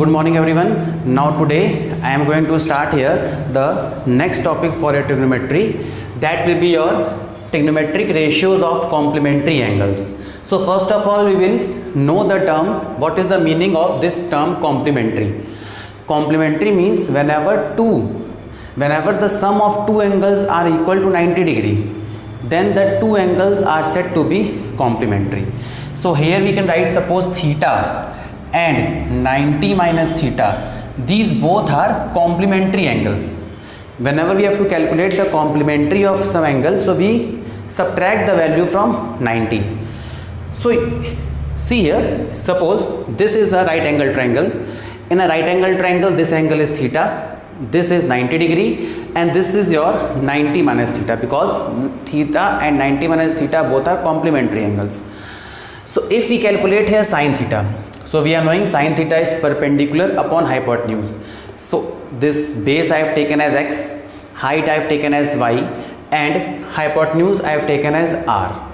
Good morning everyone. Now today I am going to start here the next topic for your trigonometry, that will be your trigonometric ratios of complementary angles. So first of all we will know the term, what is the meaning of this term complementary. Complementary means whenever the sum of two angles are equal to 90 degree, then the two angles are said to be complementary. So here we can write, suppose theta and 90 minus theta, these both are complementary angles. Whenever we have to calculate the complementary of some angle, so we subtract the value from 90. So see here, suppose this is the right angle triangle. In a right angle triangle, this angle is theta, this is 90 degree, and this is your 90 minus theta, because theta and 90 minus theta both are complementary angles. So if we calculate here sin theta, so we are knowing sin theta is perpendicular upon hypotenuse. So this base I have taken as x, height I have taken as y, and hypotenuse I have taken as r.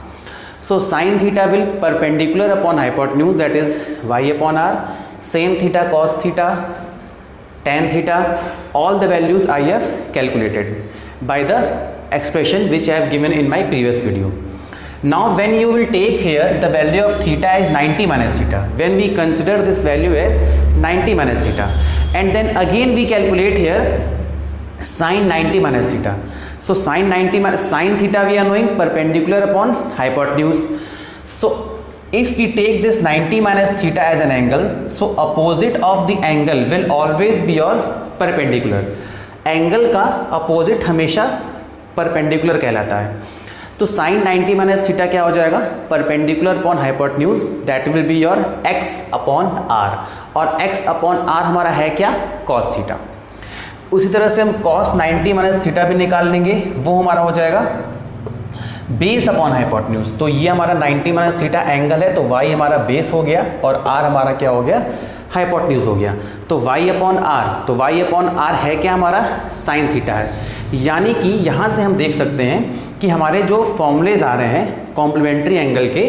So sin theta will perpendicular upon hypotenuse, that is y upon r. Same theta, cos theta, tan theta, all the values I have calculated by the expression which I have given in my previous video. Now when you will take here the value of theta is 90 minus theta, when we consider this value as 90 minus theta, and then again we calculate here sin 90 minus theta. So sin 90 minus sin theta we are knowing perpendicular upon hypotenuse. So if we take this 90 minus theta as an angle, so opposite of the angle will always be your perpendicular. Angle का opposite हमेशा perpendicular कहलाता है. तो sin 90 minus theta क्या हो जाएगा, perpendicular upon hypotenuse, that will be your x upon r, और x upon r हमारा है क्या, cos थीटा. उसी तरह से हम cos 90 माइनस थीटा भी निकाल लेंगे, वो हमारा हो जाएगा बेस अपॉन हाइपोटेन्यूज. तो ये हमारा 90 माइनस थीटा एंगल है, तो y हमारा बेस हो गया और r हमारा क्या हो गया, हाइपोटेन्यूज हो गया. तो y अपॉन r, तो y अपॉन r है क्या हमारा, साइन थीटा है. यानी कि यहाँ से हम देख सकते हैं कि हमारे जो फॉर्मूलेज आ रहे हैं कॉम्प्लीमेंट्री एंगल के,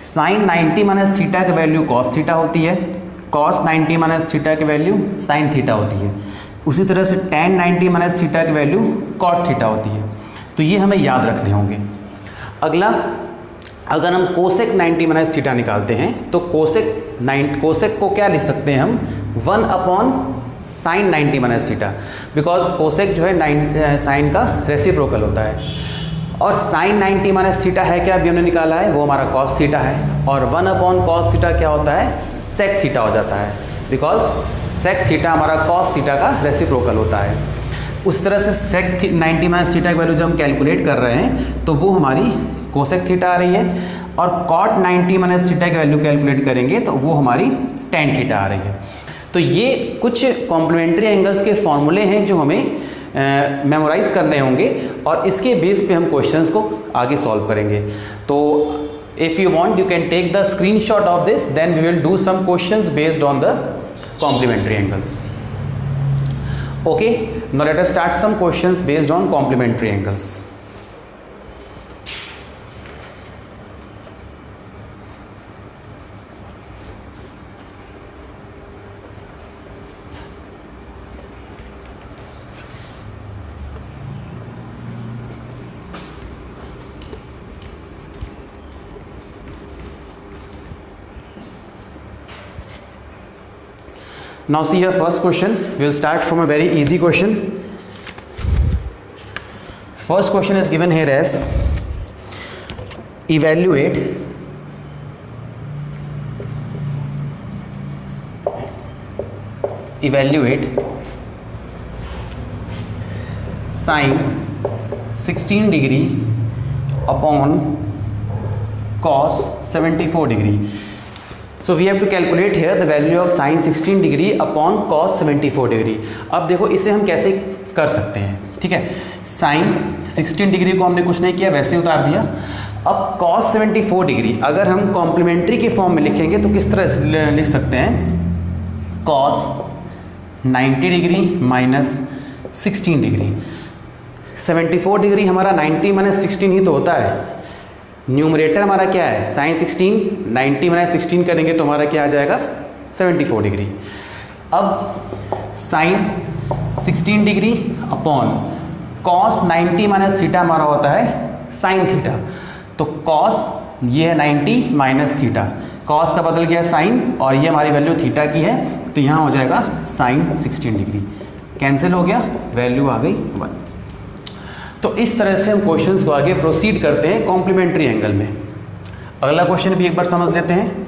साइन 90 माइनस थीटा की वैल्यू कॉस थीटा होती है, कॉस 90 माइनस थीटा की वैल्यू साइन थीटा होती है. उसी तरह से tan 90 माइनस थीटा की वैल्यू कॉट थीटा होती है. तो ये हमें याद रखने होंगे. अगला, अगर हम कोसेक 90 माइनस थीटा निकालते हैं तो कोसेक को क्या लिख सकते हैं हम, 1 upon sine 90 minus theta, because cosec जो है साइन का रेसिप्रोकल होता है. और साइन 90 माइनस थीटा है क्या, अभी हमने निकाला है, वो हमारा कॉस थीटा है. और 1 अपॉन कॉस थीटा क्या होता है, सेक थीटा हो जाता है, बिकॉज सेक थीटा हमारा कॉस थीटा का रेसिप्रोकल होता है. उस तरह से सेक 90 माइनस थीटा की वैल्यू जब हम कैलकुलेट कर रहे हैं तो वो हमारी कोसेक थीटा आ रही है, और कॉट 90 माइनस थीटा की वैल्यू कैलकुलेट करेंगे तो वो हमारी टेन थीटा आ रही है. तो ये कुछ कॉम्प्लीमेंट्री एंगल्स के फॉर्मूले हैं जो हमें मेमोराइज करने होंगे, और इसके बेस पे हम क्वेश्चंस को आगे सॉल्व करेंगे. तो if you want you can take the screenshot of this, then we will do some questions based on the complementary angles. Okay, now let us start some questions based on complementary angles. Now see your first question. We will start from a very easy question. First question is given here as, evaluate sin 16 degree upon cos 74 degree. So we have to calculate here the value of sin 16 degree upon cos 74 degree. अब देखो इसे हम कैसे कर सकते हैं, ठीक है. sin 16 डिग्री को हमने कुछ नहीं किया, वैसे उतार दिया. अब cos 74 डिग्री अगर हम कॉम्प्लीमेंट्री के फॉर्म में लिखेंगे तो किस तरह लिख सकते हैं, cos 90 degree minus 16 degree. 74 degree हमारा 90 माइनस 16 ही तो होता है. न्यूमरेटर हमारा क्या है, साइन 16, 90 माइनस 16 करेंगे तो हमारा क्या आ जाएगा, 74 डिग्री. अब sine 16 degree upon cos 90 minus theta हमारा होता है साइन थीटा। तो कॉस ये है 90 माइनस थीटा, कॉस का बदल गया साइन और ये हमारी वैल्यू थीटा की है, तो यहाँ हो जाएगा साइन 16 डिग्री, कैंसिल हो गया, वैल्यू आ गई 1। तो इस तरह से हम क्वेश्चंस को आगे प्रोसीड करते हैं कॉम्प्लीमेंट्री एंगल में। अगला क्वेश्चन भी एक बार समझ लेते हैं।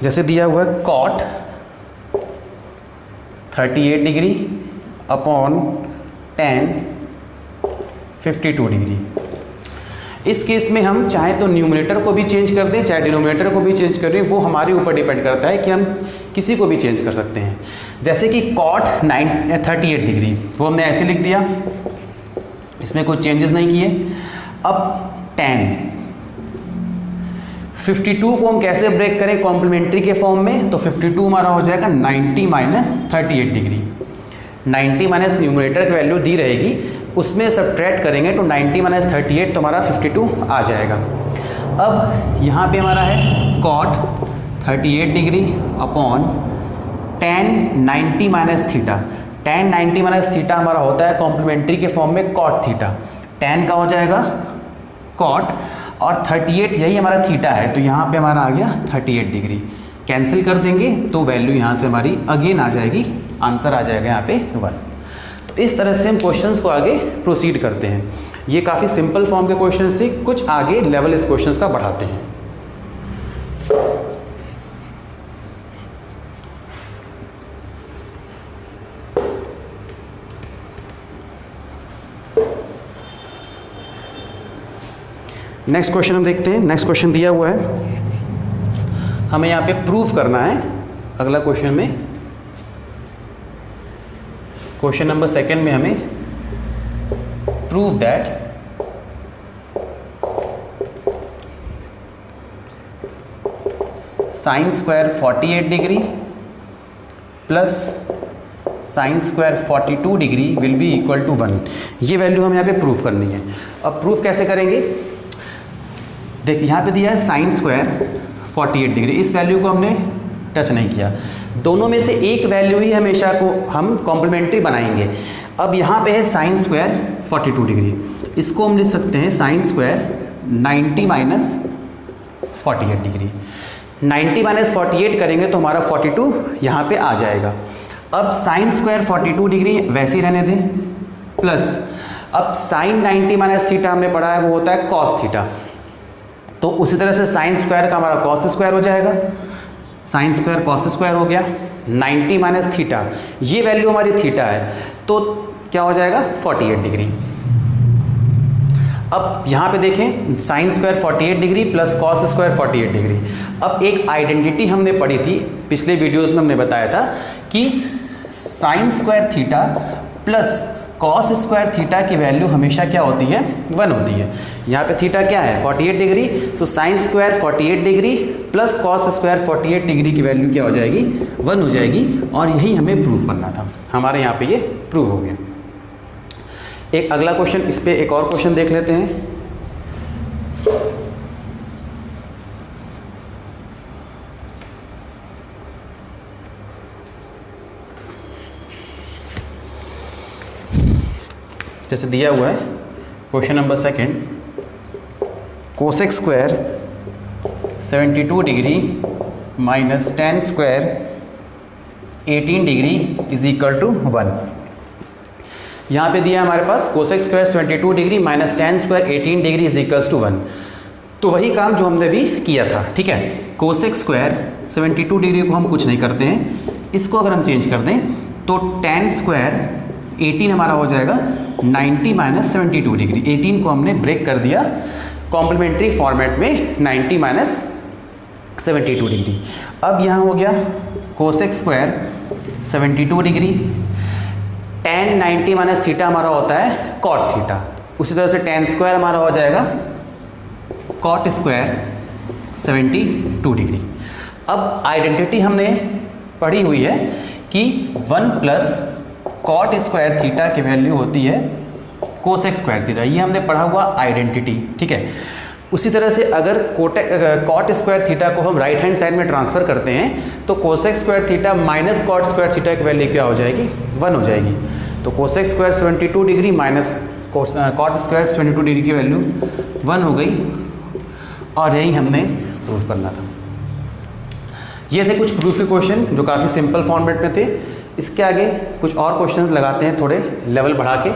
जैसे दिया हुआ है cot 38 degree upon tan 52 degree. इस केस में हम चाहे तो न्यूमरेटर को भी चेंज कर दें, चाहे डिनोमिनेटर को भी चेंज कर दें, वो हमारे ऊपर डिपेंड करता है कि हम किसी को भी चेंज कर सकते हैं। जैसे कि कॉट 38 डिग्री, वो हमने ऐसे लिख दिया, इसमें कोई चेंजेस नहीं किए। अब tan 52 को हम कैसे ब्रेक करें कॉम्प्लीमेंट्री के फॉर्म में, तो 52 हमारा हो जाएगा 90 माइनस 38 डिग्री। 90 माइनस न्यूमरेटर की वैल्यू दी रहेगी, उसमें सब्ट्रैक्ट करेंगे तो 90 माइनस 38 तो हमारा 52 आ जाएगा। अब यहाँ पे हमारा है cot 38 degree upon tan 90 minus theta. tan 90 minus theta हमारा होता है कॉम्प्लीमेंट्री के फॉर्म में कॉट थीटा, tan का हो जाएगा कॉट और 38 यही हमारा थीटा है, तो यहाँ पे हमारा आ गया 38 डिग्री। कैंसिल कर देंगे तो वैल्यू यहाँ से हमारी अगेन आ जाएगी, आंसर आ जाएगा यहाँ पे 1। तो इस तरह से हम क्वेश्चंस को आगे प्रोसीड करते हैं। ये काफ़ी सिंपल फॉर्म के क्वेश्चंस थे, कुछ आगे लेवल इस क्वेश्चंस का बढ़ाते हैं। नेक्स्ट क्वेश्चन हम देखते हैं। नेक्स्ट क्वेश्चन दिया हुआ है, हमें यहाँ पे प्रूव करना है। अगला क्वेश्चन में, क्वेश्चन नंबर 2 में हमें prove that sine square 48 degree plus sine square 42 degree will be equal to 1। ये वैल्यू हमें यहाँ पे प्रूव करनी है। अब प्रूफ कैसे करेंगे, देखिए यहाँ पे दिया है साइन स्क्वायर 48 डिग्री, इस वैल्यू को हमने टच नहीं किया। दोनों में से एक वैल्यू ही हमेशा को हम कॉम्प्लीमेंट्री बनाएंगे। अब यहाँ पे है साइन स्क्वायर 42 डिग्री, इसको हम लिख सकते हैं sine square 90 minus 48 degree. 90 minus 48 करेंगे तो हमारा 42 यहाँ पे आ जाएगा। अब साइन स्क्वायर 42 डिग्री वैसे ही रहने दें, प्लस अब साइन 90 माइनस थीटा हमने पढ़ा है वो होता है कॉस थीटा, तो उसी तरह से साइन स्क्वायर का हमारा कॉस स्क्वायर हो जाएगा, साइन स्क्वायर कॉस स्क्वायर हो गया। 90 माइनस थीटा, ये वैल्यू हमारी थीटा है, तो क्या हो जाएगा 48 डिग्री। अब यहाँ पे देखें sign square 48 degree plus cos square 48 degree. अब एक आइडेंटिटी हमने पढ़ी थी पिछले वीडियोस में, हमने बताया था कि sign square theta plus cos square theta की वैल्यू हमेशा क्या होती है 1 होती है। यहाँ पे थीटा क्या है 48 degree, so sine square 48 degree plus cos square 48 degree की वैल्यू क्या हो जाएगी 1 हो जाएगी, और यही हमें प्रूव करना था। हमारे यहाँ पे ये प्रूव हो गया। एक अगला क्वेश्चन, इस पर एक और क्वेश्चन देख लेते हैं। जैसे दिया हुआ है question number 2, cosec square 72 degree minus tan square 18 degree is equal to 1। यहाँ पे दिया है हमारे पास cosec square 72 degree minus tan square 18 degree is equals to 1। तो वही काम जो हमने भी किया था, ठीक है। कोसेक स्क्वायर 72 डिग्री को हम कुछ नहीं करते हैं, इसको अगर हम चेंज कर दें तो tan स्क्वायर 18 हमारा हो जाएगा 90 माइनस 72 डिग्री। 18 को हमने ब्रेक कर दिया कॉम्प्लीमेंट्री फॉर्मेट में 90 माइनस 72 डिग्री। अब यहाँ हो गया cosec square 72 degree, tan 90 minus theta हमारा होता है कॉट थीटा, उसी तरह से tan स्क्वायर हमारा हो जाएगा कॉट स्क्वायर 72 डिग्री। अब आइडेंटिटी हमने पढ़ी हुई है कि 1 प्लस कॉट स्क्वायर थीटा की वैल्यू होती है कोसेक स्क्वायर थीटा, ये हमने पढ़ा हुआ आइडेंटिटी, ठीक है। उसी तरह से अगर कॉट स्क्वायर थीटा को हम राइट हैंड साइड में ट्रांसफ़र करते हैं तो cosec square theta minus cot square theta की वैल्यू क्या हो जाएगी, 1 हो जाएगी। तो cosec square 72 degree minus cot square 72 degree की वैल्यू 1 हो गई, और यही हमने प्रूफ करना था। ये थे कुछ प्रूफ के क्वेश्चन जो काफ़ी सिंपल फॉर्मेट में थे। इसके आगे कुछ और क्वेश्चंस लगाते हैं थोड़े लेवल बढ़ा के।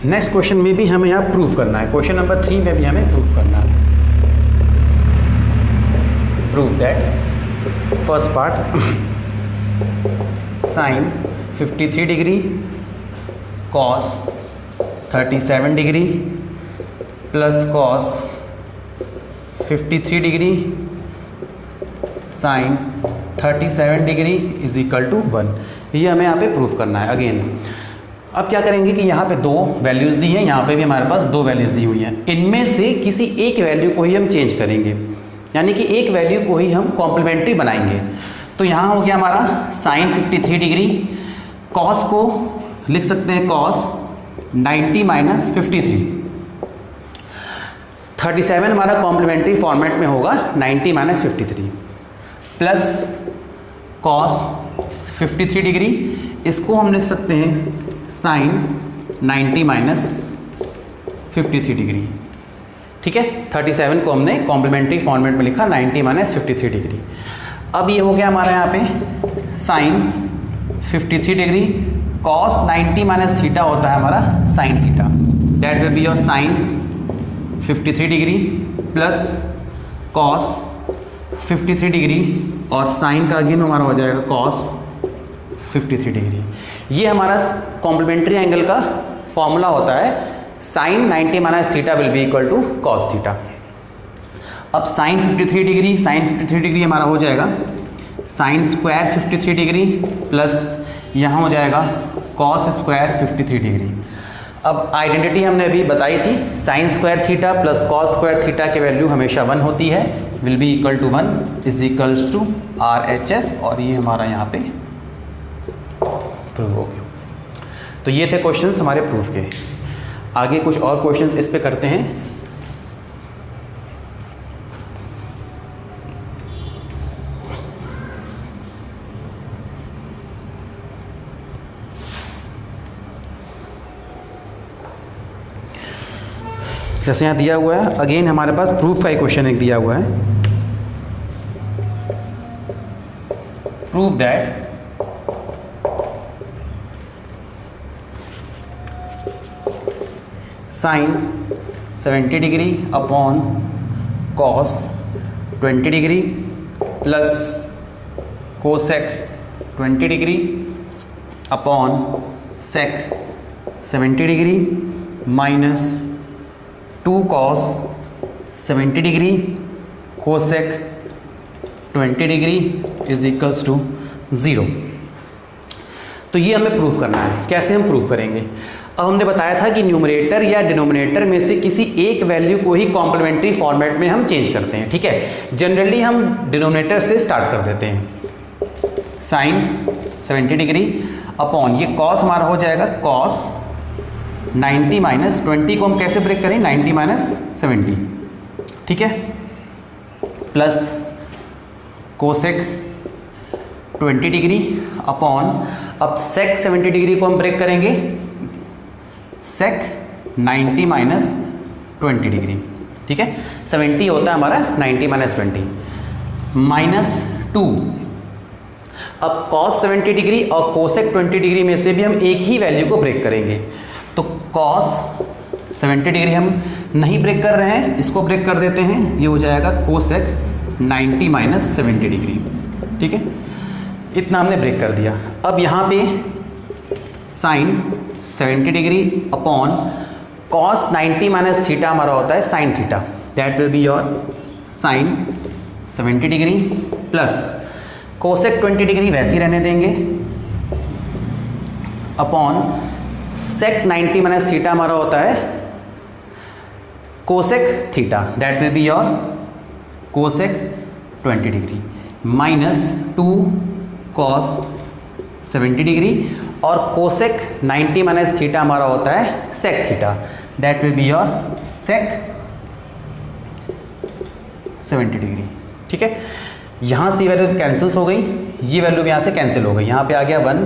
नेक्स्ट क्वेश्चन में भी हमें यहाँ प्रूफ करना है, क्वेश्चन नंबर 3 में भी हमें प्रूफ करना है। Proof that first part sine 53 degree cos 37 degree plus cos 53 degree sine 37 degree is equal to 1। ये हमें यहाँ पे प्रूफ करना है। अगेन अब क्या करेंगे कि यहाँ पे 2 वैल्यूज़ दी हैं, यहाँ पे भी हमारे पास 2 वैल्यूज़ दी हुई हैं। इनमें से किसी एक वैल्यू को ही हम चेंज करेंगे, यानी कि एक वैल्यू को ही हम कॉम्प्लीमेंट्री बनाएंगे। तो यहाँ हो गया हमारा साइन 53 डिग्री, कॉस को लिख सकते हैं कॉस 90 माइनस 53, 37 हमारा कॉम्प्लीमेंट्री फॉर्मेट में होगा 90 माइनस 53, प्लस कॉस 53 डिग्री, इसको हम लिख सकते हैं साइन 90 माइनस 53 डिग्री। ठीक है, 37 को हमने कॉम्प्लीमेंट्री फॉर्मेट में लिखा 90 माइनस 53 डिग्री। अब ये हो गया हमारा यहाँ पे sine 53 degree, cos 90 minus theta होता है हमारा sine theta, that will be your sine 53 degree plus cos 53 degree, और साइन का अगेन हमारा हो जाएगा कॉस 53 डिग्री। ये हमारा कॉम्प्लीमेंट्री एंगल का फॉर्मूला होता है, sine 90 minus theta will be equal to cos theta. अब साइन 53 डिग्री, साइन 53 डिग्री हमारा हो जाएगा साइन स्क्वायर 53 डिग्री प्लस यहाँ हो जाएगा कॉस स्क्वायर 53 डिग्री। अब आइडेंटिटी हमने अभी बताई थी, sine square theta plus cos square theta की वैल्यू हमेशा 1 होती है, will be equal to 1 is equals to RHS, और ये हमारा यहाँ पे प्रूफ हो गया। तो ये थे क्वेश्चंस हमारे प्रूफ के। आगे कुछ और क्वेश्चंस इस पे करते हैं। जैसे यहाँ दिया हुआ है, अगेन हमारे पास प्रूफ का एक क्वेश्चन एक दिया हुआ है। Proof that sine 70 degree upon cos 20 degree plus cosec 20 degree upon sec 70 degree minus 2 cos 70 degree cosec 20 degree is equals to 0। तो ये हमें प्रूफ करना है। कैसे हम प्रूफ करेंगे? अब हमने बताया था कि न्यूमरेटर या डिनोमिनेटर में से किसी एक वैल्यू को ही कॉम्प्लीमेंट्री फॉर्मेट में हम चेंज करते हैं। ठीक है, जनरली हम डिनोमिनेटर से स्टार्ट कर देते हैं। साइन 70 डिग्री अपॉन ये कॉस हमारा हो जाएगा कॉस 90 माइनस 20 को हम कैसे ब्रेक करें, 90 माइनस 70। ठीक है, प्लस कोसेक 20 डिग्री अपॉन, अब सेक 70 डिग्री को हम ब्रेक करेंगे सेक 90 माइनस 20 डिग्री। ठीक है, 70 होता है हमारा 90 माइनस 20 माइनस 2। अब कॉस 70 डिग्री और कोसेक 20 डिग्री में से भी हम एक ही वैल्यू को ब्रेक करेंगे। तो कॉस 70 डिग्री हम नहीं ब्रेक कर रहे हैं, इसको ब्रेक कर देते हैं, ये हो जाएगा कोसेक 90 माइनस 70 डिग्री। ठीक है, इतना हमने ब्रेक कर दिया। अब यहाँ पे sine 70 degree upon cos 90 minus theta हमारा होता है sine theta, that will be your sine 70 degree plus cosec 20 degree वैसे ही रहने देंगे अपॉन सेक 90 माइनस थीटा हमारा होता है cosec theta, that will be your cosec 20 degree. Minus 2 cos 70 degree, और कोसेक 90 माइनस थीटा हमारा होता है sec theta, that will be your sec 70 degree. ठीक है, यहाँ से वैल्यू कैंसिल्स हो गई, ये वैल्यू भी यहाँ से कैंसिल हो गई, यहाँ पे आ गया 1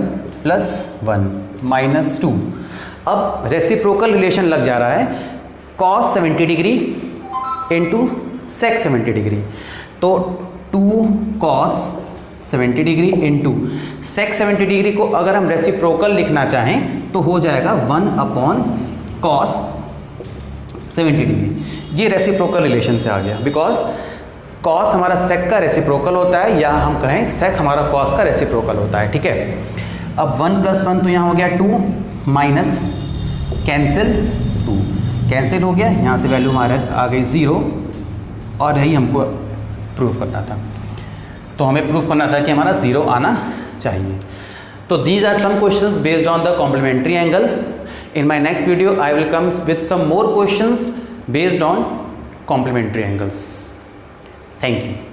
+ 1 माइनस 2। अब रेसिप्रोकल रिलेशन लग जा रहा है cos 70 degree into sec 70 degree, तो 2 cos 70 degree into sec 70 degree को अगर हम रेसिप्रोकल लिखना चाहें तो हो जाएगा 1/cos 70 डिग्री। ये रेसिप्रोकल रिलेशन से आ गया, बिकॉज cos हमारा सेक का रेसिप्रोकल होता है, या हम कहें सेक हमारा cos का रेसिप्रोकल होता है। ठीक है, अब 1 + 1 तो यहाँ हो गया 2 माइनस कैंसिल 2 कैंसिल हो गया, यहाँ से वैल्यू हमारा आ गई 0, और यही हमको प्रूव करना था। तो हमें प्रूव करना था कि हमारा 0 आना चाहिए। तो these are some questions based on the complementary angle. In my next video I will come with some more questions based on complementary angles. Thank you.